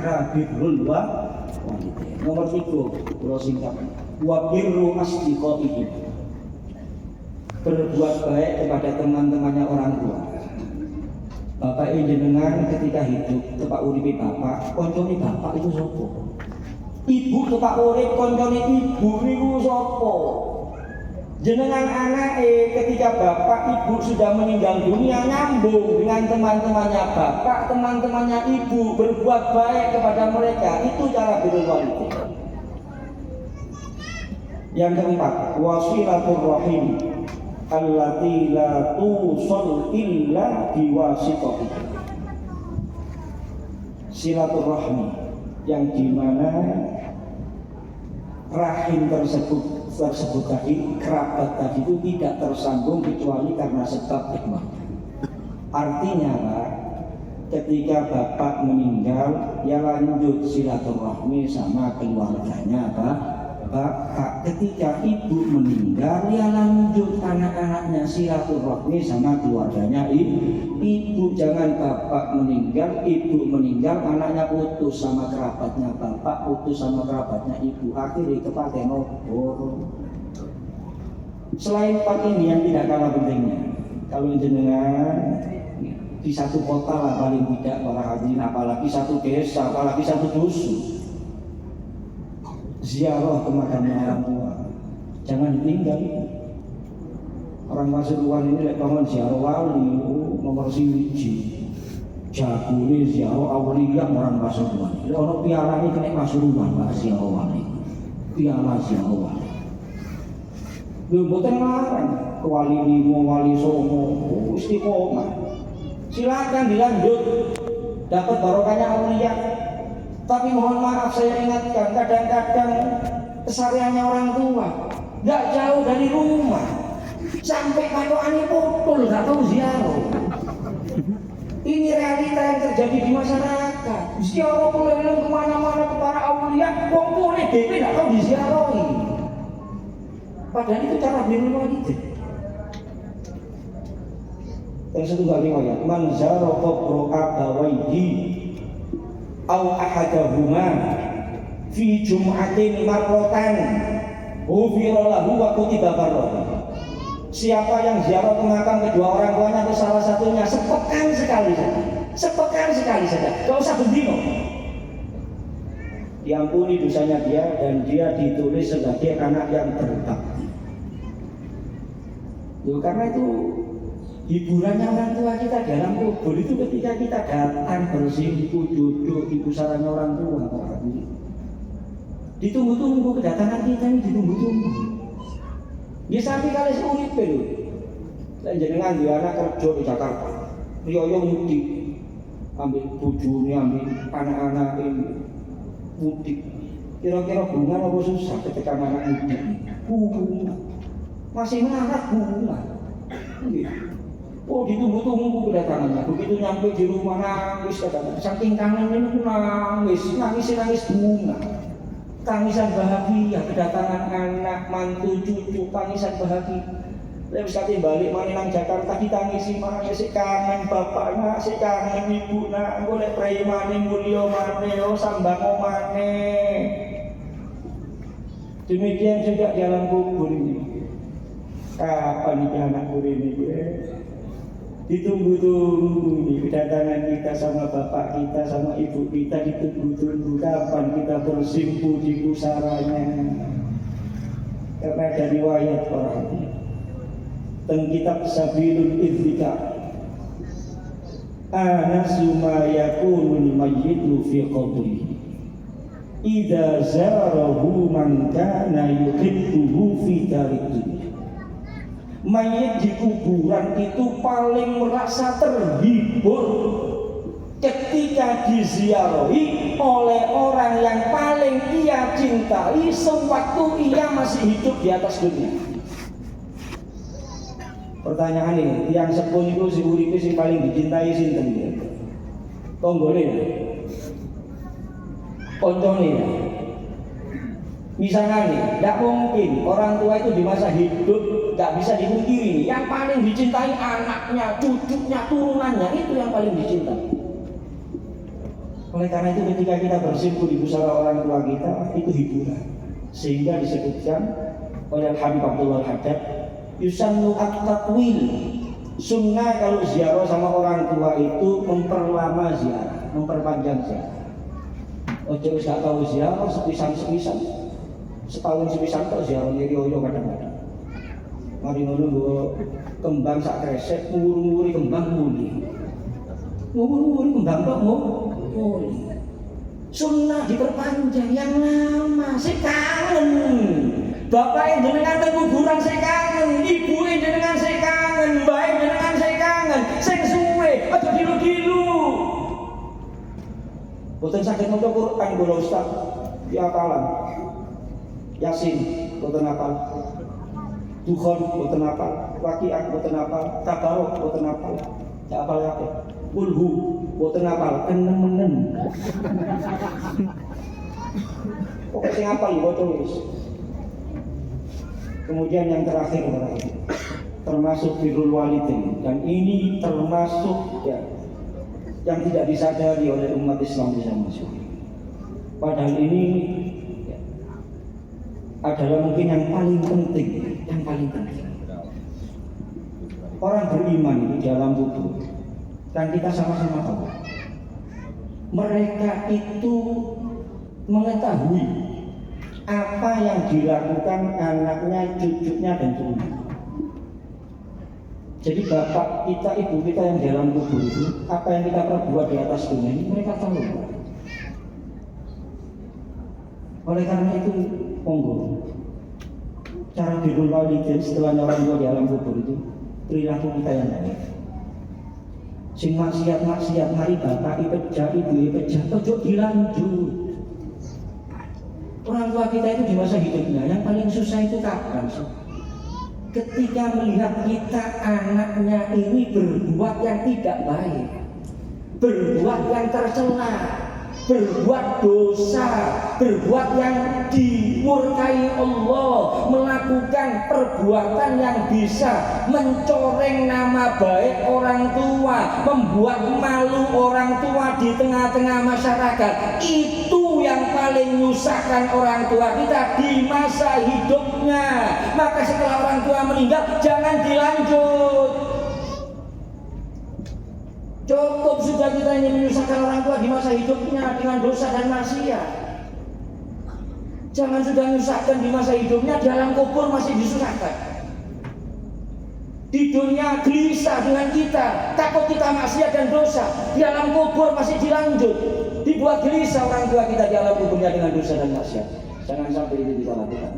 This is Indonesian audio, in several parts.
akhra birrul walidain. Nomor 3 kula singkat, wa birru asdiqaihi, berbuat baik kepada teman-temannya orang tua. Bapak jenengan ketika hidup tepak uripe bapak, koncone bapak itu sapa? Ibu tepak urip koncone ibu niku sapa? Jenengan anake ketika bapak ibu sudah meninggal dunia nyambung dengan teman-temannya bapak, teman-temannya ibu, berbuat baik kepada mereka, itu cara birrul walidain. Yang keempat, wasilatur rahim allati la tusal illa biwasitati, silaturahmi yang dimana rahim tersebut tadi, kerabat tadi itu tidak tersambung kecuali karena sebab hikmah. Artinya Pak, ketika bapak meninggal ya lanjut silaturahmi sama keluarganya Pak. Ketika ibu meninggal ya lanjut anak-anaknya silaturahmi sama keluarganya ibu. Jangan bapak meninggal, ibu meninggal, anaknya putus sama kerabatnya bapak, putus sama kerabatnya ibu, akhirnya kepakai nobor. Selain 4 ini yang tidak kalah pentingnya, kalau jenengan di satu kota lah paling tidak para hadirin, apalagi satu desa, apalagi satu dusun, ziarah ke makamnya orang tua, jangan ditinggal. Orang Pasuruan ini lek bangun ziarah wali nomor 1, jagune ziarah awliya orang Pasuruan. Lek ono pialane kena Pasuruan Pak ziarah wali, piala ziarah wali. Lho mboten larang wali 5, wali 9, istiqomah. Silakan dilanjut, dapat barokahnya awliya. Tapi mohon maaf saya ingatkan, kadang-kadang kesehariannya orang tua nggak jauh dari rumah, sampai patokannya putul, nggak tahu ziarah. Ini realita yang terjadi di masyarakat. Ziarah keliling kemana-mana ke para awliya, wong tuane dhewe nggak tahu diziarahi. Padahal itu cara birrul walidain. Yang setunggal riwayat, man zara qabra abawaihi aw ahadahuma fi jum'atin marratan ghufira lahu wa kutiba barrah. Siapa yang ziarah ke makam kedua orang tuanya atau salah satunya sepekan sekali saja, gak usah bendino, diampuni dosanya dia dan dia ditulis sebagai anak yang berbakti. Karena itu hiburannya orang tua kita dalam kubur itu ketika kita datang bersimpu duduk di pusarannya orang tua. Ditunggu-tunggu kedatangan kita ini, ditunggu-tunggu. Ya sampai kali seurip lho. Lan jenengan di anak kerja di Jakarta. Riyo mudik. Ambil bojone, ambil anak-anak mudik. Kira-kira bunga apa susah ketika anak mudik? Bunga. Masih melarat bunga. Oh ditunggu-tunggu kedatangannya. Begitu nyampe di rumah nangis katanya. Saking kangen ini nangis bunga. Tangisan bahagia kedatangan anak, mantu, cucu, tangisan bahagia. Terus kate balik maneh nang Jakarta ditangisi maneh, sik kangen bapaknya, sik kangen ibu nak, golek prei maneh mulya maneh, sambang maneh. Demikian juga di alam kubur ini. Kapan ini anakku ini? Ditunggu-tunggu ini kedatangan kita sama bapak kita, sama ibu kita, ditunggu-tunggu kapan kita bersimpu di pusaranya. Karena dari riwayat para hadis teng kitab Sabilul Idzika, anasu ma yakunul mayyitu fi qabrihi idza zarahu man kana yuhibbuhu fi darid dunya. Mayit di kuburan itu paling merasa terhibur ketika diziarahi oleh orang yang paling ia cintai sewaktu ia masih hidup di atas dunia. Pertanyaan ini, yang sepuh itu si uripe sing paling dicintai sinten ya? Tonggone ya? Koncone ya? Misalnya nih, tidak mungkin orang tua itu di masa hidup tidak bisa dipungkiri. Yang paling dicintai anaknya, cucunya, turunannya, itu yang paling dicintai. Oleh karena itu ketika kita bersimpuh di pusara orang tua kita itu hiburan. Sehingga disebutkan oleh Habib Abdullah Haddad, yusannu at-tatwil. Sunnah kalau ziarah sama orang tua itu memperlama ziarah, memperpanjang ziarah. Ojo wis gak tau ziarah sepisan-sepisan. Setahun sepisan tok ziarah ngiri-oyo kadang-kadang. Mari ngono nggo kembang sak kresek, nguri-nguri kembang muli. Nguri-nguri kembang tok muli. Sunnah diperpanjang yang lama, sik kangen. Bapak jenengan teng kuburan sik kangen, ibu jenengan sik kangen, mbah jenengan sik kangen, sing suwe aja dilu-dilu. Boten saged maca Quran kula Ustaz, ya hafalan. Yasin boten hafal. Dukhon boten hafal, Waqiah boten hafal, Tabarok boten hafal. Ya hafal apa? Kulhu boten hafal, kenem-menem. Pokoke sing hafal waca wis. Kemudian yang terakhir termasuk birrul walidain, dan ini termasuk ya yang tidak disadari oleh umat Islam di zaman sekarang. Padahal ini ya, adalah mungkin yang paling penting, Orang beriman itu di alam kubur, dan kita sama-sama tahu, mereka itu mengetahui apa yang dilakukan anaknya, cucunya, dan turunnya. Jadi bapak kita, ibu kita yang di dalam kubur itu, apa yang kita perbuat di atas dunia ini mereka tahu. Oleh karena itu, monggo cara birrul walidain setelah orang tua di alam kubur itu, perilaku kita yang baik. Sing maksiat mari bapak pejah, ibu pejah, ojo dilanjut. Orang tua kita itu di masa hidupnya yang paling susah itu kapan sih? Ketika melihat kita anaknya ini berbuat yang tidak baik, berbuat yang tercela, berbuat dosa, berbuat yang dimurkai Allah, melakukan perbuatan yang bisa mencoreng nama baik orang tua, membuat malu orang tua di tengah-tengah masyarakat. Itu yang paling menyusahkan orang tua kita di masa hidupnya. Maka setelah orang tua meninggal, jangan dilanjut. Cukup sudah kita ingin menyusahkan orang tua di masa hidupnya dengan dosa dan maksiat. Jangan sudah menyusahkan di masa hidupnya, di alam kubur masih disusahkan. Di dunia gelisah dengan kita, takut kita maksiat dan dosa. Di alam kubur masih dilanjut, dibuat gelisah orang tua kita di alam kuburnya dengan dosa dan maksiat. Jangan sampai itu kita lakukan.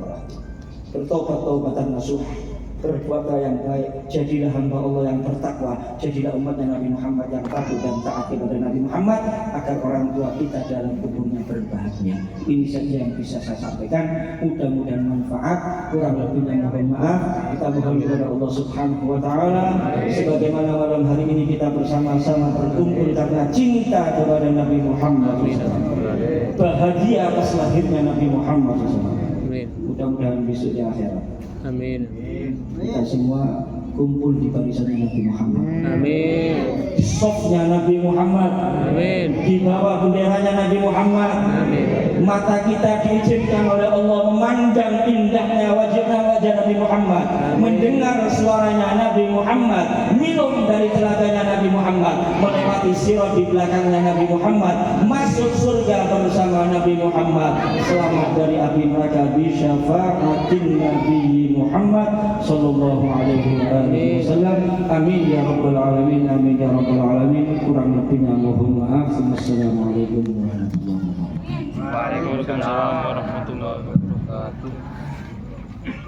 Bertobat-tobatan nasuh, berbuatlah yang baik, jadilah hamba Allah yang bertakwa, jadilah umatnya Nabi Muhammad yang patuh dan taat kepada Nabi Muhammad, agar orang tua kita dalam kuburnya berbahagia. Ini saja yang bisa saya sampaikan, mudah-mudahan manfaat, kurang lebihnya mohon maaf. Kita mohon kepada Allah Subhanahu wa Ta'ala, sebagaimana malam hari ini kita bersama-sama berkumpul karena cinta kepada Nabi Muhammad SAW, bahagia atas lahirnya Nabi Muhammad SAW. Mudah-mudahan besok di akhirat. Amin. Kita semua kumpul di barisan Nabi Muhammad. Amin. Di sofnya Nabi Muhammad. Amin. Di bawah benderanya Nabi Muhammad. Amin. Mata kita diizinkan oleh Allah memandang indahnya wajah Nabi Muhammad, mendengar suaranya Nabi Muhammad, minum dari telaganya Nabi Muhammad, melewati sirat di belakangnya Nabi Muhammad, masuk surga bersama Nabi Muhammad, selamat dari api neraka bi syafaatin Nabi Muhammad sallallahu alaihi wasallam. Amin ya rabbal alamin, amin ya rabbal alamin. Kurang lebihnya mohon maaf. Wassalamualaikum warahmatullahi wabarakatuh. Waalaikumsalam warahmatullahi wabarakatuh.